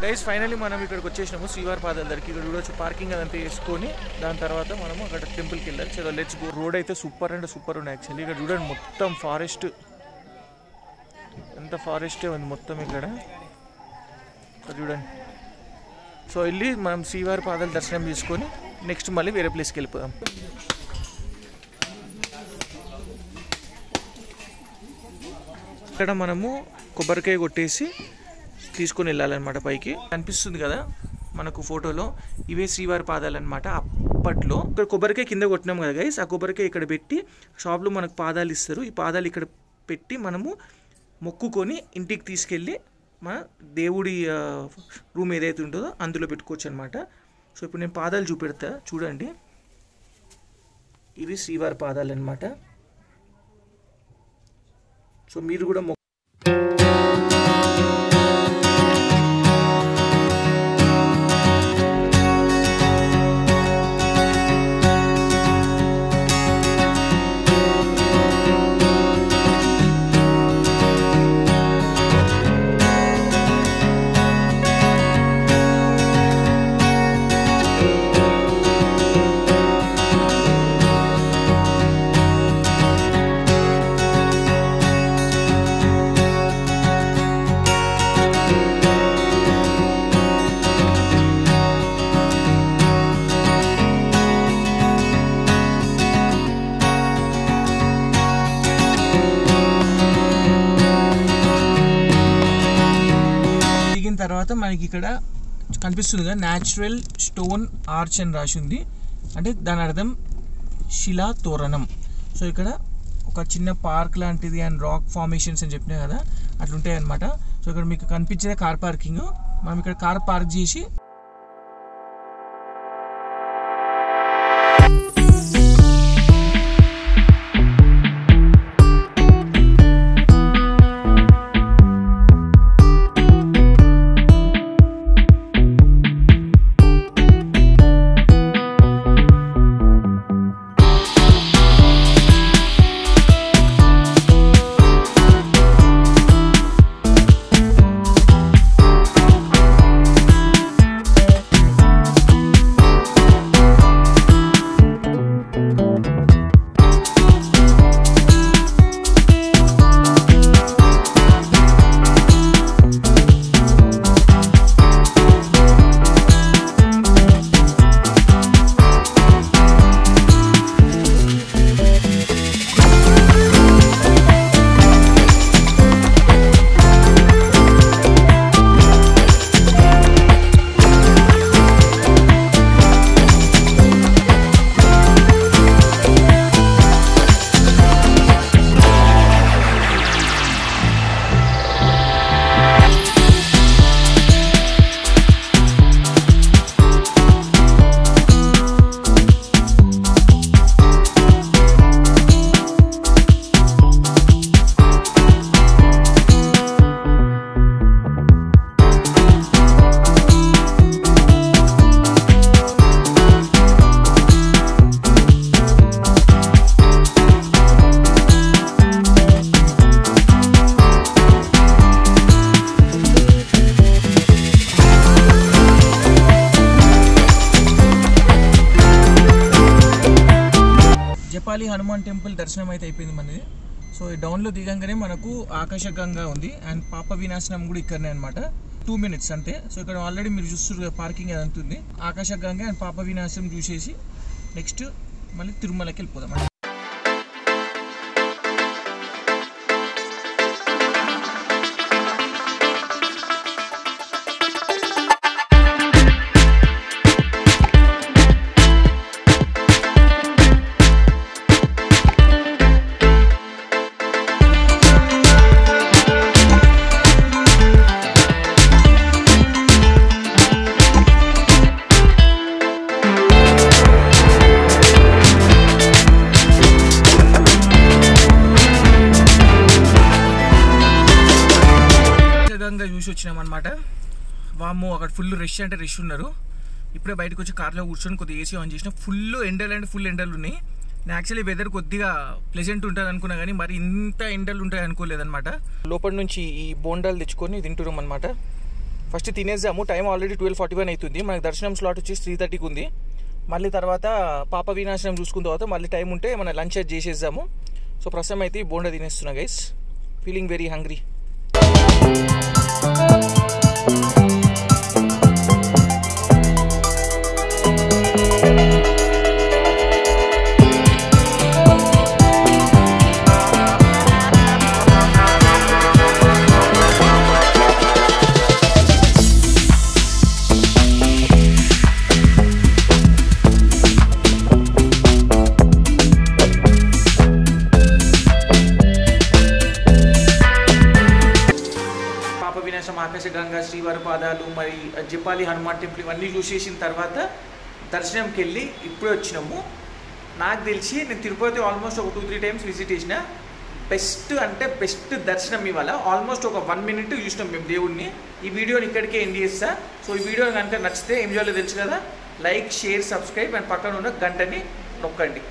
Guys finally మనం ఇక్కడికి వచ్చేసినాము శ్రీవారి పాదాల దగ్గరికి. ఇక్కడ చూడొచ్చు పార్కింగ్ అదంతా వేసుకొని దాని తర్వాత మనము అక్కడ టెంపుల్కి వెళ్ళాలి. చలో లెట్స్ గో. రోడ్ అయితే సూపర్ అంటే సూపర్ ఉంది యాక్చువల్లీ. ఇక్కడ చూడండి మొత్తం ఫారెస్ట్, ఎంత ఫారెస్టే ఉంది మొత్తం ఇక్కడ చూడండి. సో వెళ్ళి మనం శ్రీవారి పాదాల దర్శనం చేసుకొని నెక్స్ట్ మళ్ళీ వేరే ప్లేస్కి వెళ్ళిపోదాం. ఇక్కడ మనము కొబ్బరికాయ కొట్టేసి తీసుకొని వెళ్ళాలన్నమాట పైకి. కనిపిస్తుంది కదా మనకు ఫోటోలో, ఇవే శ్రీవారి పాదాలు అనమాట. అప్పట్లో ఇక్కడ కొబ్బరికాయ కింద కొట్టినాం కదా గైస్, ఆ కొబ్బరికాయ ఇక్కడ పెట్టి షాప్లో మనకు పాదాలు ఇస్తారు. ఈ పాదాలు ఇక్కడ పెట్టి మనము మొక్కుకొని ఇంటికి తీసుకెళ్ళి మన దేవుడి రూమ్ ఏదైతే ఉంటుందో అందులో పెట్టుకోవచ్చు అనమాట. సో ఇప్పుడు నేను పాదాలు చూపెడతా చూడండి. ఇవి శ్రీవారి పాదాలు అనమాట. సో మీరు కూడా తర్వాత మనకి ఇక్కడ కనిపిస్తుంది కదా న్యాచురల్ స్టోన్ ఆర్చ్ అని రాసి ఉంది. అంటే దాని అర్థం శిలా తోరణం. సో ఇక్కడ ఒక చిన్న పార్క్ లాంటిది అండ్ రాక్ ఫార్మేషన్స్ అని చెప్పినా కదా అట్లుంటాయి అనమాట. సో ఇక్కడ మీకు కనిపించే కార్ పార్కింగ్. మనం ఇక్కడ కార్ పార్క్ చేసి జపాలి హనుమాన్ టెంపుల్ దర్శనం అయితే అయిపోయింది మనది. సో ఈ డౌన్లో దిగంగానే మనకు ఆకాశగంగా ఉంది అండ్ పాప వినాశనం కూడా ఇక్కడనే అనమాట. 2 minutes అంతే. సో ఇక్కడ ఆల్రెడీ మీరు చూస్తున్నారు పార్కింగ్ అది అంతుంది. ఆకాశగంగా అండ్ పాప వినాశనం చూసేసి నెక్స్ట్ మళ్ళీ తిరుమలకి వెళ్ళిపోదాం. ఆకాశగంగా చూసి వచ్చినాం అనమాట. వామ్మో అక్కడ ఫుల్ రష్ అంటే రష్ ఉన్నారు. ఇప్పుడే బయటకు వచ్చి కార్లో కూర్చొని కొద్దిగా ఏసీ ఆన్ చేసిన. ఫుల్ ఎండలు అంటే ఫుల్ ఎండలు ఉన్నాయి. నేను యాక్చువల్లీ వెదర్ కొద్దిగా ప్లెజెంట్ ఉంటుంది అనుకున్నా కానీ మరి ఇంత ఎండలు ఉంటాయి అనుకోలేదన్నమాట. లోపల నుంచి ఈ బోండాలు తెచ్చుకొని తింటున్నాం అనమాట. ఫస్ట్ తినేద్దాము. టైం ఆల్రెడీ 12:41 అవుతుంది. మనకు దర్శనం స్లాట్ వచ్చేసి 3:30కి ఉంది. మళ్ళీ తర్వాత పాప వినాశనం చూసుకున్న తర్వాత మళ్ళీ టైం ఉంటే మన లంచ్ చేసేద్దాము. సో ప్రస్తుతం అయితే బోండా తినేస్తున్నా guys. Feeling very hungry. Akashaganga, శ్రీవారి పాదాలు, మరి జపాలి హనుమాన్ టెంపుల్ ఇవన్నీ చూసేసిన తర్వాత దర్శనంకి వెళ్ళి ఇప్పుడే వచ్చినాము. నాకు తెలిసి నేను తిరుపతి ఆల్మోస్ట్ ఒక 2-3 టైమ్స్ విజిట్ చేసిన. బెస్ట్ అంటే బెస్ట్ దర్శనం ఇవాళ. ఆల్మోస్ట్ ఒక 1 minute చూసినాం మేము దేవుడిని. ఈ వీడియోని ఇక్కడికే ఎండ్ చేస్తా. సో ఈ వీడియో కనుక నచ్చితే ఏం చేయాలో తెలుసు కదా, లైక్, షేర్, సబ్స్క్రైబ్ అండ్ పక్కన ఉన్న గంటని నొక్కండి.